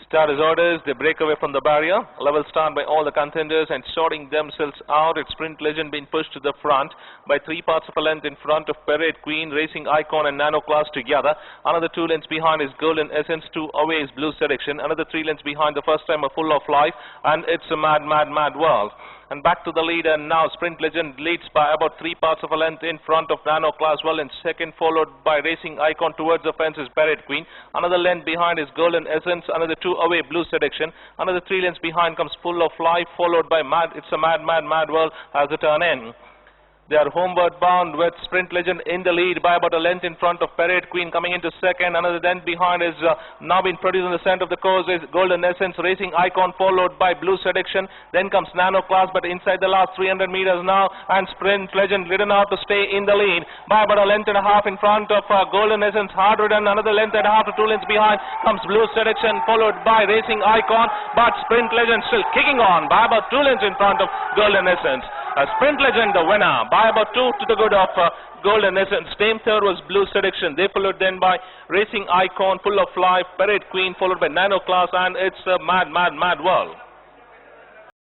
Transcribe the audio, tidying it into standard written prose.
Star is orders, they break away from the barrier. Level start by all the contenders and sorting themselves out. It's Sprint Legend being pushed to the front by 3 parts of a length in front of Parade Queen, Racing Icon and Nano Class together. Another 2 lengths behind is Golden Essence, 2 away is Blue Seduction. Another 3 lengths behind the first timer Full of Life, and It's a Mad, Mad, Mad World. And back to the leader now. Sprint Legend leads by about 3 parts of a length in front of Nano Class. Well in second, followed by Racing Icon. Towards the fence is Parade Queen. Another length behind is Golden Essence. Another 2 away, Blue Seduction. Another 3 lengths behind comes Full of Life, followed by It's a Mad, Mad, Mad World as the turn in. They are homeward bound with Sprint Legend in the lead by about a length in front of Parade Queen coming into second. Another length behind is now being produced in the center of the course is Golden Essence, Racing Icon, followed by Blue Seduction. Then comes Nano Class, but inside the last 300 meters now, and Sprint Legend ridden out to stay in the lead by about a length and a half in front of Golden Essence. Hard ridden, another length and a half to 2 lengths behind comes Blue Seduction, followed by Racing Icon, but Sprint Legend still kicking on by about 2 lengths in front of Golden Essence. Sprint Legend the winner by about 2 to the good of Golden Essence. Same third was Blue Seduction. They followed then by Racing Icon, Full of Life, Parade Queen, followed by Nano Class, and It's a Mad, Mad, Mad World.